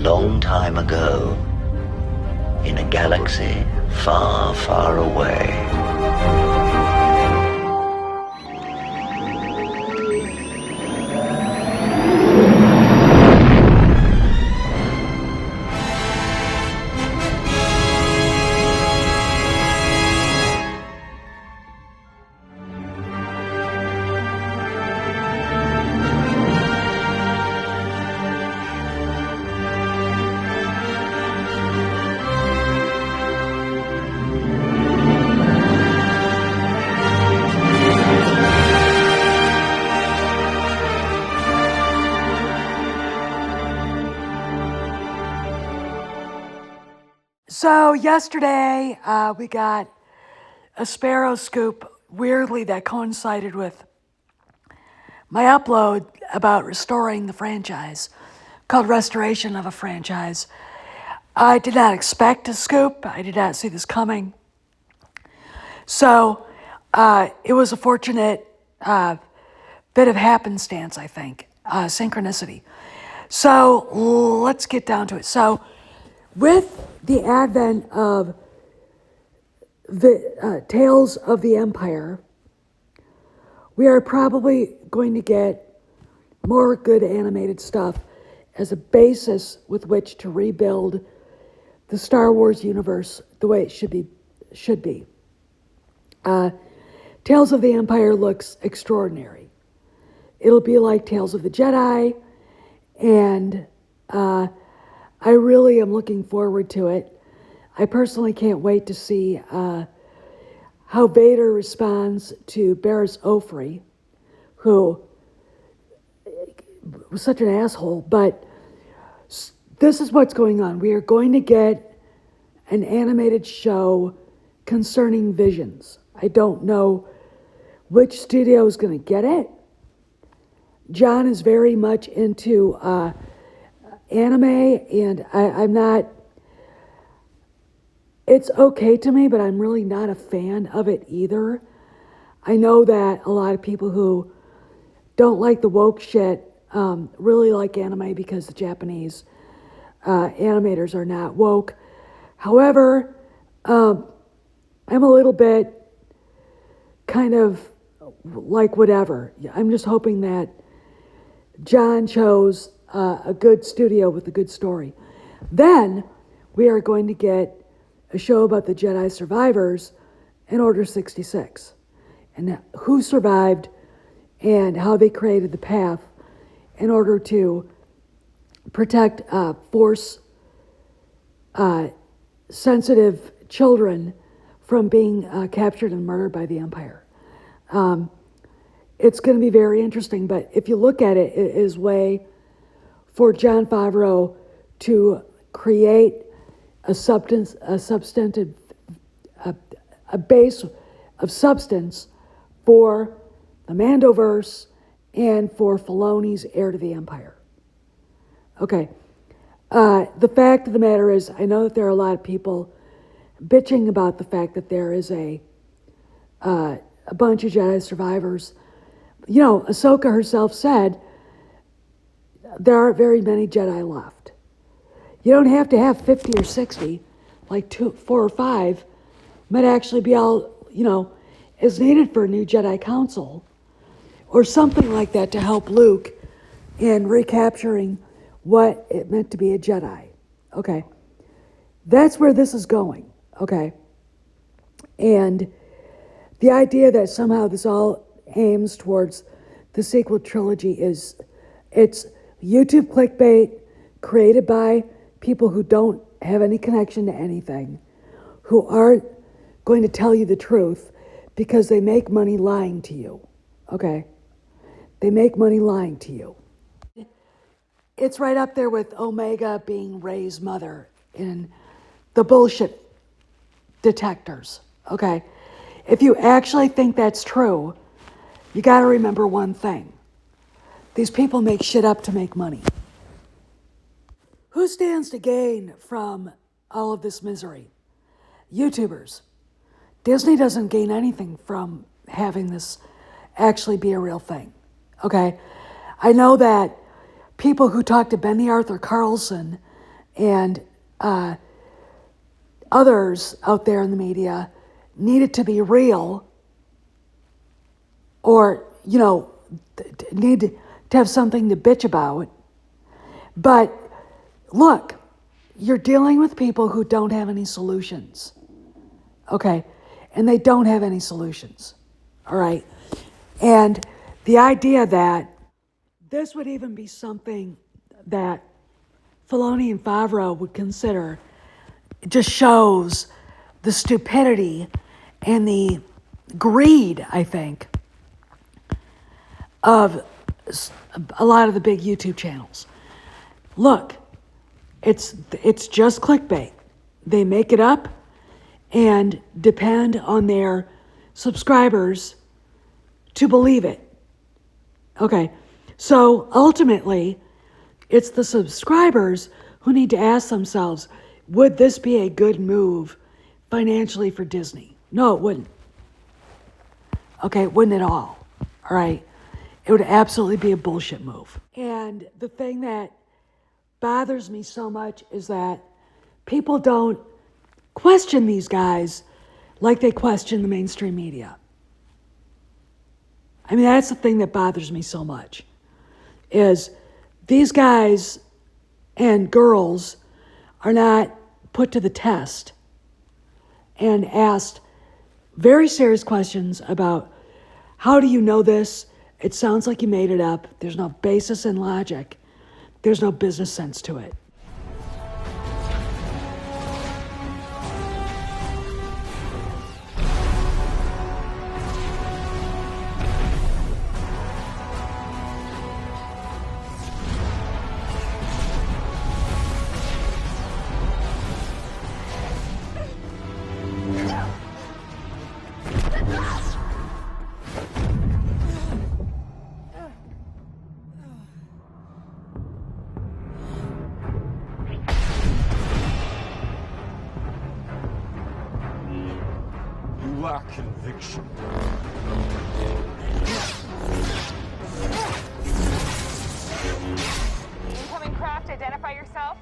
long time ago, in a galaxy far, far away. So yesterday, we got a Sparrow scoop, weirdly, that coincided with my upload about restoring the franchise, called Restoration of a Franchise. I did not expect a scoop. I did not see this coming. So it was a fortunate bit of happenstance, I think, synchronicity. So let's get down to it. So with the advent of the Tales of the Empire, we are probably going to get more good animated stuff as a basis with which to rebuild the Star Wars universe the way it should be. Tales of the Empire looks extraordinary. It'll be like Tales of the Jedi, and I really am looking forward to it. I personally can't wait to see how Vader responds to Barriss Offee, who was such an asshole, but this is what's going on. We are going to get an animated show concerning Visions. I don't know which studio is going to get it. John is very much into anime, and I'm not, it's okay to me, but I'm really not a fan of it either. I know that a lot of people who don't like the woke shit really like anime because the Japanese animators are not woke. However, I'm a little bit kind of like whatever. I'm just hoping that John chose a good studio with a good story. Then we are going to get a show about the Jedi survivors in Order 66 and who survived and how they created the path in order to protect Force sensitive children from being captured and murdered by the Empire. It's going to be very interesting, but if you look at it, it is way for Jon Favreau to create a base of substance for the Mandoverse and for Filoni's Heir to the Empire. Okay. The fact of the matter is, I know that there are a lot of people bitching about the fact that there is a bunch of Jedi survivors. You know, Ahsoka herself said there aren't very many Jedi left. You don't have to have 50 or 60, like 4 or 5, might actually be all, is needed for a new Jedi Council or something like that to help Luke in recapturing what it meant to be a Jedi. Okay. That's where this is going. Okay. And the idea that somehow this all aims towards the sequel trilogy it's YouTube clickbait created by people who don't have any connection to anything, who aren't going to tell you the truth because they make money lying to you. Okay? They make money lying to you. It's right up there with Omega being Rey's mother in the bullshit detectors. Okay? If you actually think that's true, you got to remember one thing. These people make shit up to make money. Who stands to gain from all of this misery? YouTubers. Disney doesn't gain anything from having this actually be a real thing. Okay? I know that people who talk to Benny Arthur Carlson and others out there in the media need it to be real, or, need to have something to bitch about. But look, you're dealing with people who don't have any solutions. Okay? And they don't have any solutions. All right? And the idea that this would even be something that Filoni and Favreau would consider, it just shows the stupidity and the greed, I think, of a lot of the big YouTube channels. Look, it's just clickbait. They make it up and depend on their subscribers to believe it. Okay, so ultimately, it's the subscribers who need to ask themselves, would this be a good move financially for Disney? No, it wouldn't. Okay, it wouldn't at all. All right, it would absolutely be a bullshit move. And the thing that bothers me so much is that people don't question these guys like they question the mainstream media. I mean, that's the thing that bothers me so much, is these guys and girls are not put to the test and asked very serious questions about, how do you know this? It sounds like you made it up. There's no basis in logic. There's no business sense to it. You lack conviction. Incoming craft, identify yourself.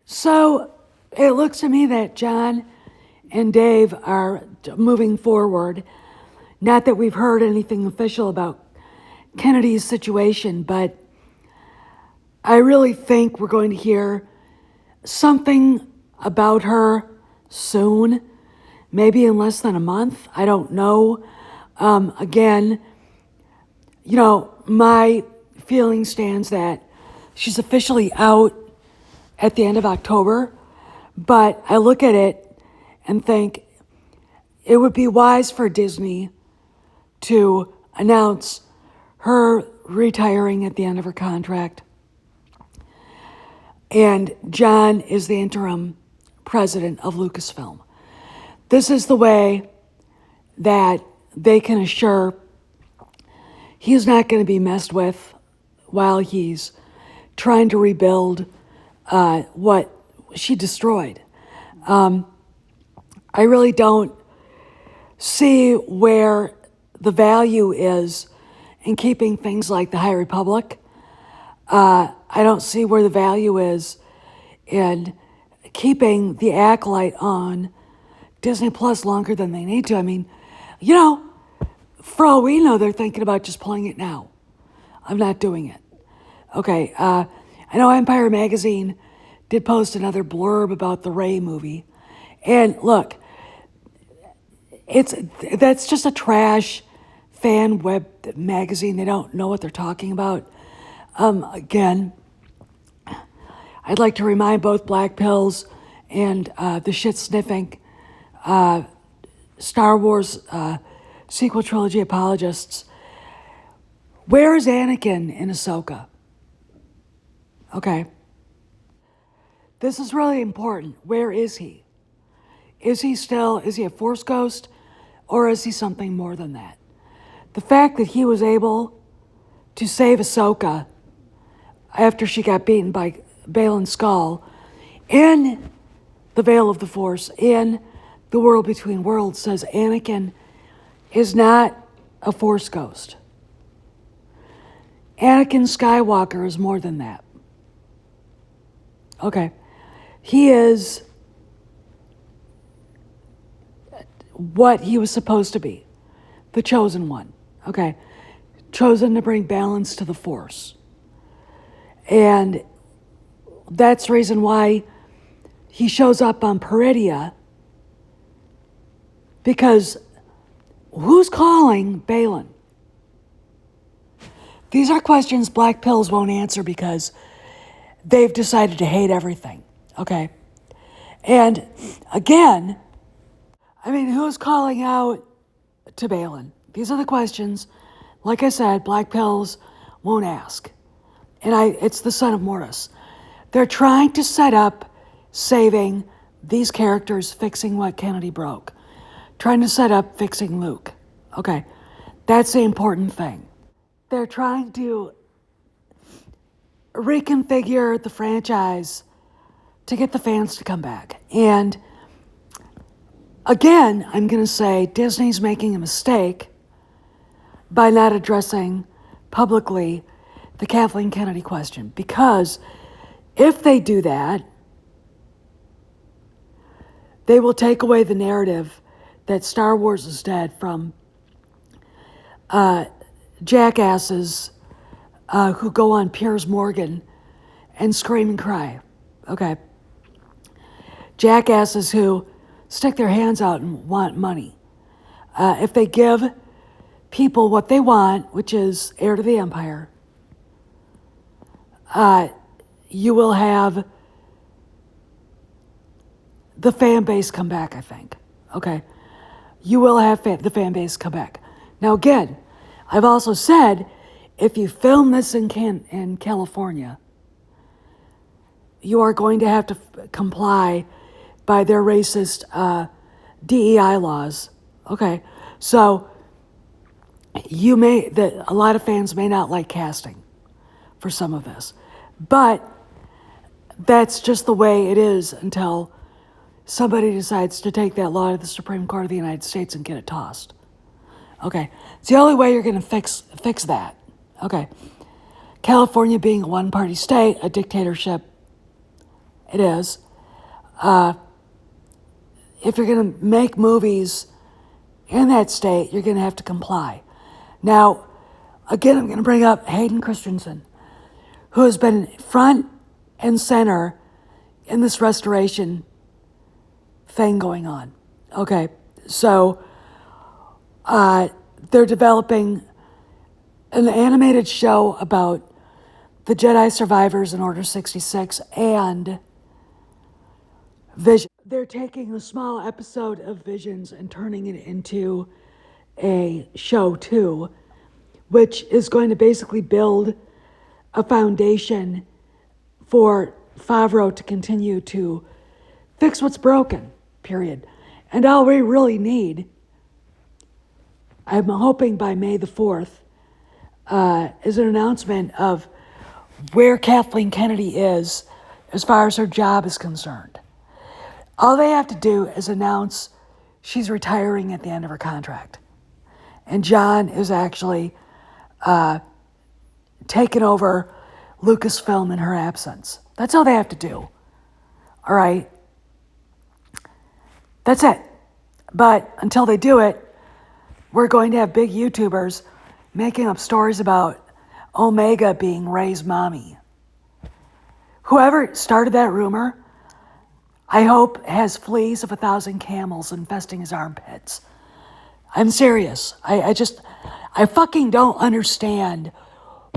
So it looks to me that John and Dave are moving forward. Not that we've heard anything official about Kennedy's situation, but I really think we're going to hear something about her soon, maybe in less than a month. I don't know. Again, my feeling stands that she's officially out at the end of October, but I look at it and think it would be wise for Disney to announce her retiring at the end of her contract. And John is the interim president of Lucasfilm. This is the way that they can assure he's not going to be messed with while he's trying to rebuild what she destroyed. I really don't see where the value is in keeping things like the High Republic. I don't see where the value is in keeping the Acolyte on Disney Plus longer than they need to. I mean, for all we know, they're thinking about just pulling it now. I'm not doing it. Okay, I know Empire Magazine did post another blurb about the Rey movie. And look, that's just a trash fan web magazine. They don't know what they're talking about. Again, I'd like to remind both Black Pills and the shit-sniffing Star Wars sequel trilogy apologists. Where is Anakin in Ahsoka? Okay. This is really important. Where is he? Is he a Force ghost, or is he something more than that? The fact that he was able to save Ahsoka after she got beaten by Baylan Skoll in the Veil of the Force, in the World Between Worlds, says Anakin is not a Force ghost. Anakin Skywalker is more than that. Okay. He is what he was supposed to be. The chosen one. Okay. Chosen to bring balance to the Force. And that's the reason why he shows up on Peridea, because who's calling Baylan? These are questions black pills won't answer because they've decided to hate everything, okay? And again, who's calling out to Baylan? These are the questions, like I said, black pills won't ask. And it's the son of Mortis. They're trying to set up saving these characters, fixing what Kennedy broke. Trying to set up fixing Luke. Okay, that's the important thing. They're trying to reconfigure the franchise to get the fans to come back. And again, I'm going to say Disney's making a mistake by not addressing publicly the Kathleen Kennedy question. Because if they do that, they will take away the narrative that Star Wars is dead from jackasses who go on Piers Morgan and scream and cry. Okay. Jackasses who stick their hands out and want money. If they give people what they want, which is heir to the empire, you will have the fan base come back, I think. Okay. You will have the fan base come back. Now, again, I've also said, if you film this in California, you are going to have to comply by their racist DEI laws. Okay. So a lot of fans may not like casting for some of this, but that's just the way it is until somebody decides to take that law to the Supreme Court of the United States and get it tossed. Okay, it's the only way you're going to fix that. Okay, California being a one-party state, a dictatorship, it is. If you're going to make movies in that state, you're going to have to comply. Now, again, I'm going to bring up Hayden Christensen, who has been front and center in this restoration thing going on. Okay, so they're developing an animated show about the Jedi survivors in Order 66 and Vision. They're taking a small episode of Visions and turning it into a show too, which is going to basically build a foundation for Favreau to continue to fix what's broken, period. And all we really need, I'm hoping by May the 4th, is an announcement of where Kathleen Kennedy is as far as her job is concerned. All they have to do is announce she's retiring at the end of her contract. And John is actually taking over Lucasfilm in her absence. That's all they have to do. All right? That's it. But until they do it, we're going to have big YouTubers making up stories about Omega being Rey's mommy. Whoever started that rumor, I hope has fleas of 1,000 camels infesting his armpits. I'm serious. I fucking don't understand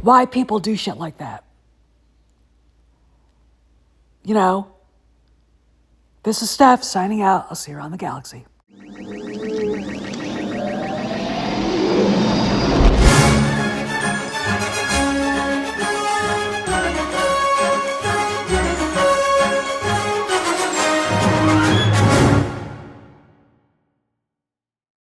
why people do shit like that. You know? This is Steph signing out. I'll see you around the galaxy.